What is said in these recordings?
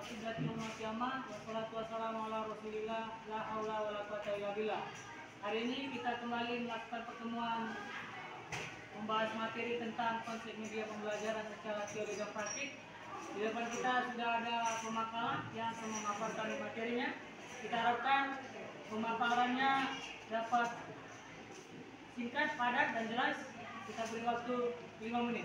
Wassalatu wassalamu ala Rasulillah, la haula wala quwata illa billah. Hari ini kita kembali melakukan pertemuan membahas materi tentang konsep media pembelajaran secara teori dan praktik. Di depan kita sudah ada pemakaran yang akan memaparkan materinya. Kita harapkan pemaparannya dapat singkat, padat, dan jelas. Kita beri waktu 5 menit.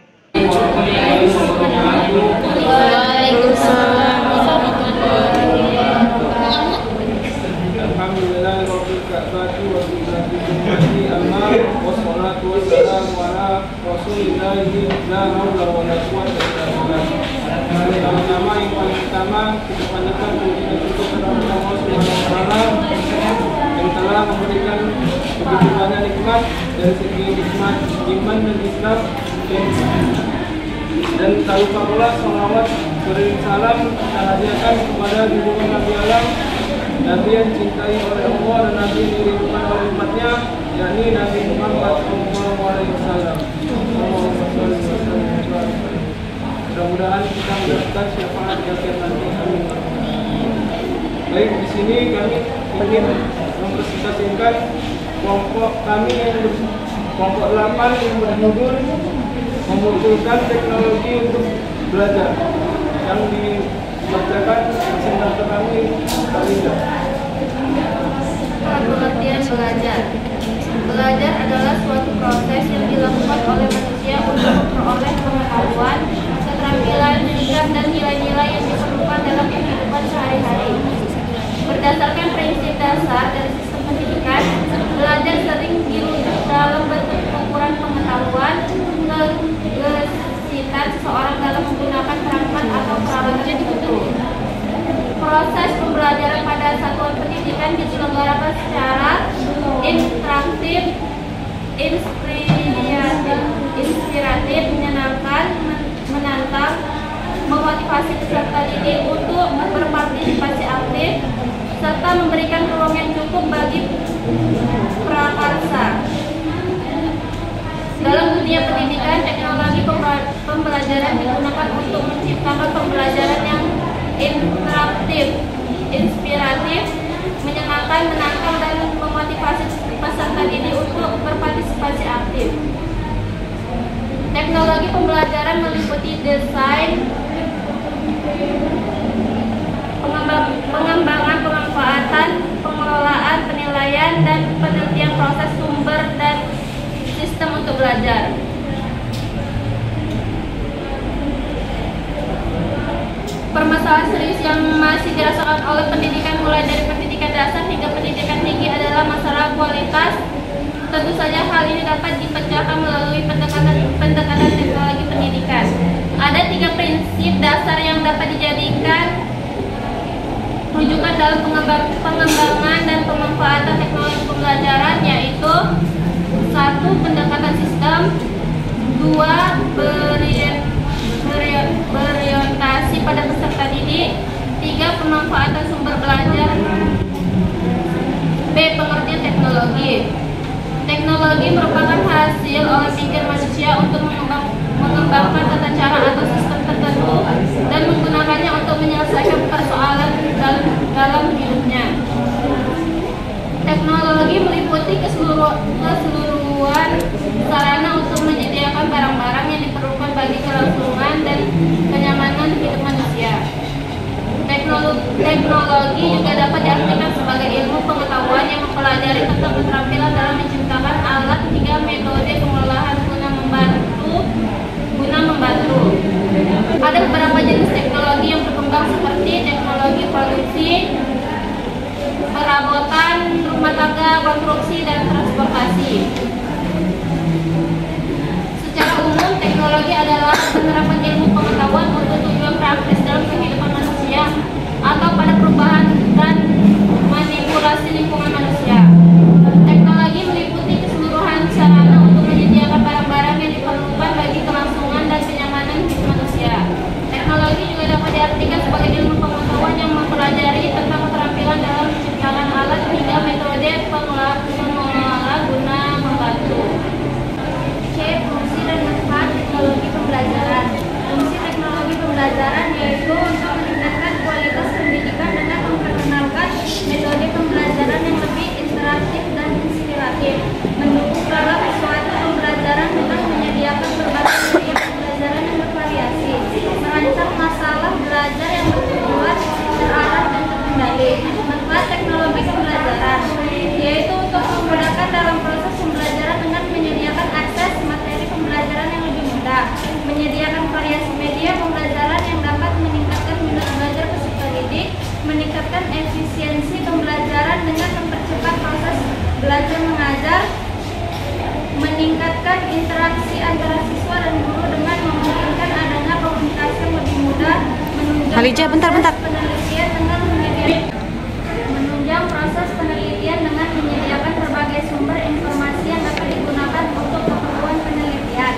Pertama-tama yang paling pertama kita panjatkan puji dan syukur kepada Allah Subhanahu wa Ta'ala yang telah memberikan begitu banyak nikmat dari segi nikmat iman dan Islam, dan tak lupa pula salawat beriring salam kita hadiahkan kepada junjungan Nabi Alam, Nabi yang dicintai oleh Allah dan Nabi yang dirindukan oleh umatnya, yakni Nabi Muhammad SAW. Mudah-mudahan kita mendapatkan syafaat di akhir nanti. Amin. Baik, di sini kami ingin mempresentasikan kelompok kami yang kelompok 8 yang berjudul memunculkan teknologi untuk belajar, yang dibacakan presentator kami Kaliza. Pengertian belajar. Belajar adalah suatu proses yang dilakukan oleh manusia untuk memperoleh pengetahuan, keterampilan, sikap, dan nilai-nilai yang diperlukan dalam kehidupan sehari-hari. Berdasarkan prinsip dasar dari sistem pendidikan, belajar sering dirujuk dalam bentuk pengukuran pengetahuan, kegesitan seseorang dalam menggunakan perangkat atau peralatan tertentu. Proses pembelajaran pada satuan pendidikan diselenggarakan secara interaktif, inspiratif, menyenangkan, menantang, memotivasi peserta didik untuk berpartisipasi aktif, serta memberikan ruang yang cukup bagi prakarsa. Dalam dunia pendidikan, teknologi pembelajaran digunakan untuk menciptakan pembelajaran yang interaktif, inspiratif, menyenangkan, menantang, dan memotivasi peserta didik untuk berpartisipasi aktif. Teknologi pembelajaran meliputi desain, pengembangan, pemanfaatan, pengelolaan, penilaian, dan penelitian proses sumber dan sistem untuk belajar. Permasalahan serius yang masih dirasakan oleh pendidikan mulai dari pendidikan dasar hingga pendidikan tinggi adalah masalah kualitas. Tentu saja hal ini dapat dipecahkan melalui pendekatan teknologi pendidikan. Ada 3 prinsip dasar yang dapat dijadikan rujukan dalam pengembangan dan pemanfaatan teknologi pembelajaran, yaitu 1. Pendekatan sistem, 2. Berorientasi pada peserta didik, 3. Pemanfaatan sumber belajar, B. Pengertian teknologi. Teknologi merupakan hasil olah pikir manusia untuk mengembangkan tata cara atau sistem tertentu dan menggunakannya untuk menyelesaikan persoalan dalam hidupnya. Teknologi meliputi keseluruhan sarana untuk menyediakan barang-barang yang diperlukan bagi kelangsungan dan kenyamanan hidup manusia. Teknologi juga dapat diartikan sebagai ilmu pengetahuan yang mempelajari tentang keterampilan dalam menciptakan alat hingga metode pengelolaan guna membantu. Ada beberapa jenis teknologi yang berkembang seperti teknologi produksi, perabotan, rumah tangga, konstruksi, dan transportasi. Secara umum, teknologi adalah penerapan ilmu pengetahuan untuk tujuan praktis dalam kehidupan manusia atau pada perubahan dan manipulasi lingkungan manusia. Teknologi meliputi keseluruhan sarana untuk menyediakan barang-barang yang diperlukan bagi kelangsungan dan kenyamanan hidup manusia. Teknologi juga dapat diartikan sebagai ilmu pengetahuan yang mempelajari tentang keterampilan dalam menciptakan alat hingga metode pengelola guna membantu. C. Fungsi dan manfaat teknologi pembelajaran. Fungsi teknologi pembelajaran yaitu untuk Khalija, bentar. Penelitian dengan menunjang proses penelitian dengan menyediakan berbagai sumber informasi yang dapat digunakan untuk keperluan penelitian.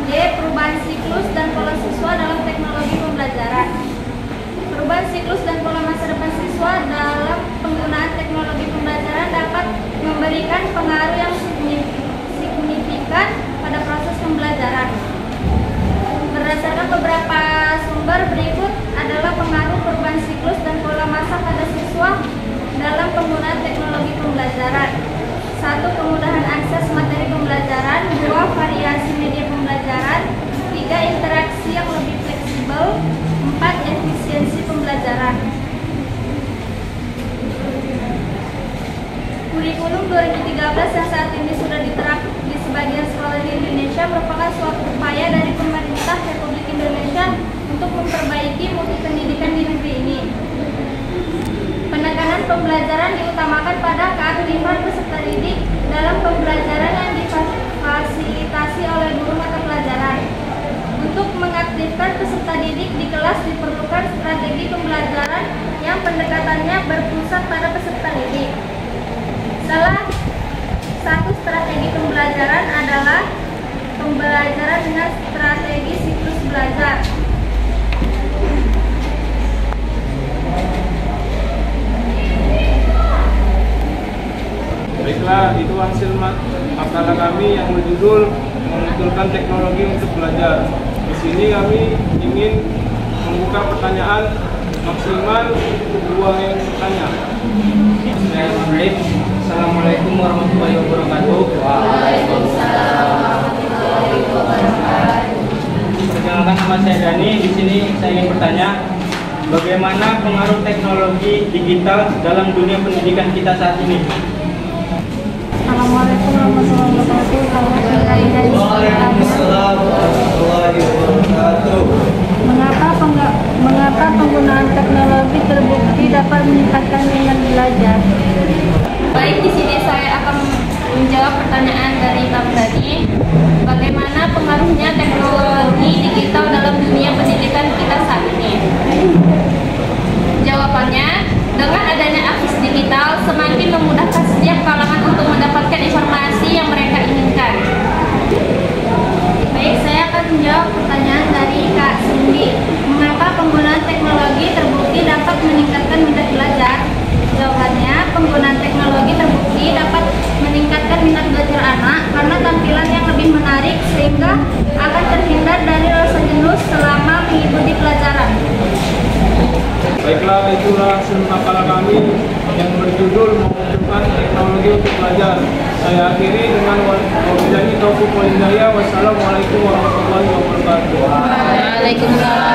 D. Perubahan siklus dan pola siswa dalam teknologi pembelajaran. Perubahan siklus dan pola masa depan siswa dalam penggunaan teknologi pembelajaran dapat memberikan pengaruh yang signifikan pada proses pembelajaran. Berdasarkan beberapa sumber berikut adalah pengaruh perubahan siklus dan pola masa pada siswa dalam penggunaan teknologi pembelajaran. 1. Kemudahan akses materi pembelajaran. 2. Variasi media pembelajaran. 3. Interaksi yang lebih fleksibel. 4. Efisiensi pembelajaran. Kurikulum 2013 yang saat ini sudah diterapkan di sebagian sekolah di Indonesia merupakan suatu upaya dari pemerintah Republik Indonesia untuk memperbaiki mutu pendidikan di negeri ini. Penekanan pembelajaran diutamakan pada keaktifan peserta didik dalam pembelajaran yang difasilitasi oleh guru mata pelajaran. Untuk mengaktifkan peserta didik di kelas diperlukan strategi pembelajaran yang pendekatannya berpusat pada peserta didik. Salah satu strategi pembelajaran adalah pembelajaran dengan strategi siklus belajar. Baiklah, itu hasil makalah kami yang berjudul Memunculkan Teknologi untuk Belajar. Di sini kami ingin membuka pertanyaan maksimal dua yang bertanya. Bismillahirrahmanirrahim. Assalamualaikum warahmatullahi wabarakatuh. Waalaikumsalam warahmatullahi wabarakatuh. Perkenalkan, nama saya Dani. Di sini saya ingin bertanya, bagaimana pengaruh teknologi digital dalam dunia pendidikan kita saat ini? Assalamualaikum warahmatullahi wabarakatuh. Waalaikumsalam warahmatullahi wabarakatuh. Mengapa penggunaan teknologi terbukti dapat meningkatkan minat belajar? Baik, di sini saya akan menjawab pertanyaan dari Kamu tadi. Bagaimana pengaruhnya teknologi digital dalam dunia pendidikan kita saat ini? Jawabannya, dengan adanya akses digital semakin memudahkan setiap kalangan untuk mendapatkan informasi yang mereka inginkan. Baik, saya akan menjawab pertanyaan dari Kak Cindy. Mengapa penggunaan teknologi terbukti dapat meningkatkan minat belajar? Jawabannya, penggunaan teknologi terbukti dapat meningkatkan minat belajar anak karena tampilan yang lebih menarik sehingga akan terhindar dari rasa jenuh selama mengikuti pelajaran. Baiklah, itulah hasil makalah kami yang berjudul Memunculkan Teknologi untuk Belajar. Saya akhiri dengan wabillahi taufiq wal hidayah. Wassalamualaikum warahmatullahi wabarakatuh. Waalaikumsalam.